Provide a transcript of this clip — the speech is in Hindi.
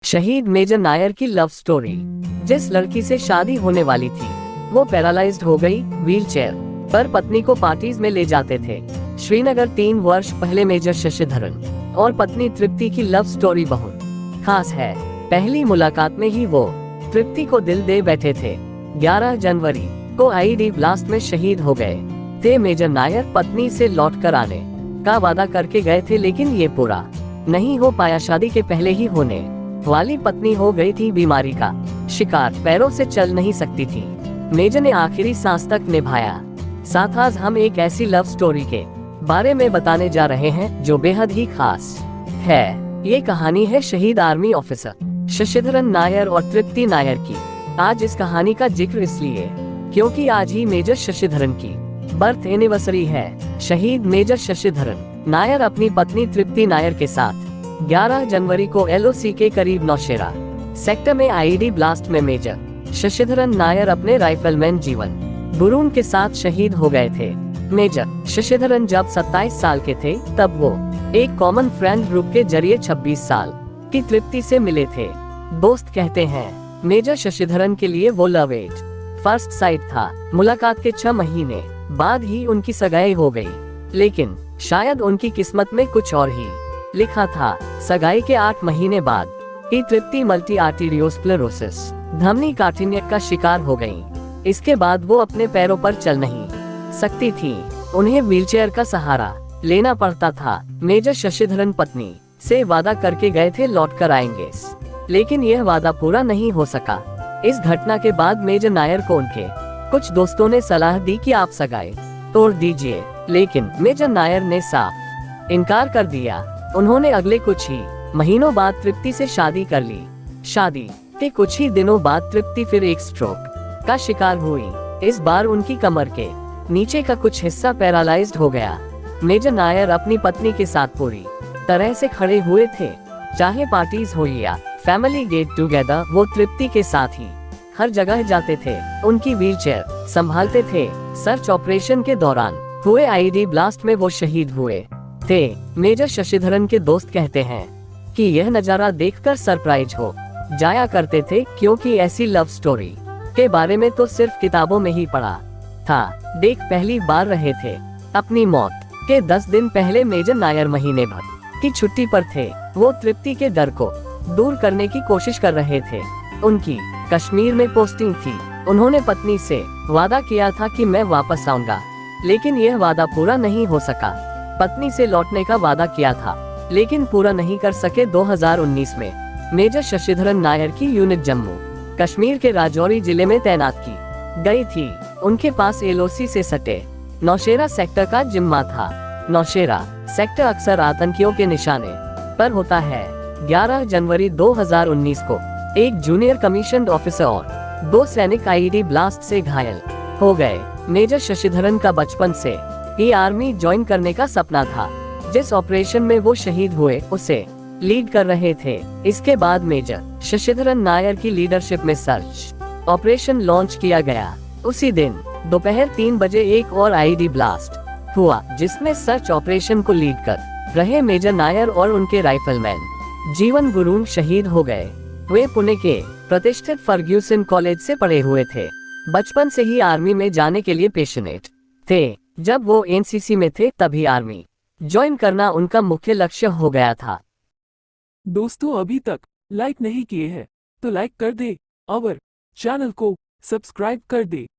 शहीद मेजर नायर की लव स्टोरी। जिस लड़की से शादी होने वाली थी वो पैरालाइज्ड हो गई। व्हीलचेयर पर पत्नी को पार्टीज में ले जाते थे। श्रीनगर 3 वर्ष पहले मेजर शशिधरन और पत्नी तृप्ति की लव स्टोरी बहुत खास है। पहली मुलाकात में ही वो तृप्ति को दिल दे बैठे थे। 11 जनवरी को आईडी ब्लास्ट में शहीद हो गए थे। मेजर नायर पत्नी से लौट कर आने का वादा करके गए थे, लेकिन ये पूरा नहीं हो पाया। शादी के पहले ही होने वाली पत्नी हो गई थी बीमारी का शिकार, पैरों से चल नहीं सकती थी। मेजर ने आखिरी सांस तक निभाया। साथ आज हम एक ऐसी लव स्टोरी के बारे में बताने जा रहे हैं जो बेहद ही खास है। ये कहानी है शहीद आर्मी ऑफिसर शशिधरन नायर और तृप्ति नायर की। आज इस कहानी का जिक्र इसलिए क्योंकि आज ही मेजर शशिधरन की बर्थ एनिवर्सरी है। शहीद मेजर शशिधरन नायर अपनी पत्नी तृप्ति नायर के साथ 11 जनवरी को LOC के करीब नौशेरा सेक्टर में आईडी ब्लास्ट में मेजर शशिधरन नायर अपने राइफलमैन जीवन गुरून के साथ शहीद हो गए थे। मेजर शशिधरन जब 27 साल के थे तब वो एक कॉमन फ्रेंड ग्रुप के जरिए 26 साल की तृप्ति से मिले थे। दोस्त कहते हैं मेजर शशिधरन के लिए वो लव एट फर्स्ट साइट था। मुलाकात के 6 महीने बाद ही उनकी सगाई हो गई, लेकिन शायद उनकी किस्मत में कुछ और ही लिखा था। सगाई के 8 महीने बाद ही तृप्ति मल्टी आर्टेरियोस्क्लेरोसिस धमनी काठिन्य का शिकार हो गयी। इसके बाद वो अपने पैरों पर चल नहीं सकती थी, उन्हें व्हीलचेयर का सहारा लेना पड़ता था। मेजर शशिधरन पत्नी से वादा करके गए थे लौट कर आएंगे, लेकिन यह वादा पूरा नहीं हो सका। इस घटना के बाद मेजर नायर को उनके कुछ दोस्तों ने सलाह दी कि आप सगाई तोड़ दीजिए, लेकिन मेजर नायर ने साफ इनकार कर दिया। उन्होंने अगले कुछ ही महीनों बाद तृप्ति से शादी कर ली। शादी के कुछ ही दिनों बाद तृप्ति फिर एक स्ट्रोक का शिकार हुई। इस बार उनकी कमर के नीचे का कुछ हिस्सा पैरालाइज्ड हो गया। मेजर नायर अपनी पत्नी के साथ पूरी तरह से खड़े हुए थे, चाहे पार्टीज हो या फैमिली गेट टुगेदर। वो तृप्ति के साथ ही हर जगह जाते थे, उनकी व्हीलचेयर संभालते थे। सर्च ऑपरेशन के दौरान हुए आईडी ब्लास्ट में वो शहीद हुए थे। मेजर शशिधरन के दोस्त कहते हैं कि यह नजारा देखकर सरप्राइज हो जाया करते थे, क्योंकि ऐसी लव स्टोरी के बारे में तो सिर्फ किताबों में ही पढ़ा था। देख पहली बार रहे थे। अपनी मौत के 10 दिन पहले मेजर नायर महीने भर की छुट्टी पर थे। वो तृप्ति के डर को दूर करने की कोशिश कर रहे थे। उनकी कश्मीर में पोस्टिंग थी। उन्होंने पत्नी से वादा किया था कि मैं वापस आऊंगा, लेकिन यह वादा पूरा नहीं हो सका। पत्नी से लौटने का वादा किया था, लेकिन पूरा नहीं कर सके। 2019 में मेजर शशिधरन नायर की यूनिट जम्मू कश्मीर के राजौरी जिले में तैनात की गई थी। उनके पास LOC से सटे नौशेरा सेक्टर का जिम्मा था। नौशेरा सेक्टर अक्सर आतंकियों के निशाने पर होता है। 11 जनवरी 2019 को एक जूनियर कमीशन ऑफिसर और 2 सैनिक आईडी ब्लास्ट से घायल हो गए। मेजर शशिधरन का बचपन से ही आर्मी ज्वाइन करने का सपना था। जिस ऑपरेशन में वो शहीद हुए उसे लीड कर रहे थे। इसके बाद मेजर शशिधरन नायर की लीडरशिप में सर्च ऑपरेशन लॉन्च किया गया। उसी दिन दोपहर 3 बजे एक और आईडी ब्लास्ट हुआ, जिसमें सर्च ऑपरेशन को लीड कर रहे मेजर नायर और उनके राइफलमैन जीवन गुरून शहीद हो गए। वे पुणे के प्रतिष्ठित फर्ग्यूसन कॉलेज से पढ़े हुए थे। बचपन से ही आर्मी में जाने के लिए पैशनेट थे। जब वो NCC में थे तभी आर्मी ज्वाइन करना उनका मुख्य लक्ष्य हो गया था। दोस्तों, अभी तक लाइक नहीं किए हैं तो लाइक कर दे और चैनल को सब्सक्राइब कर दे।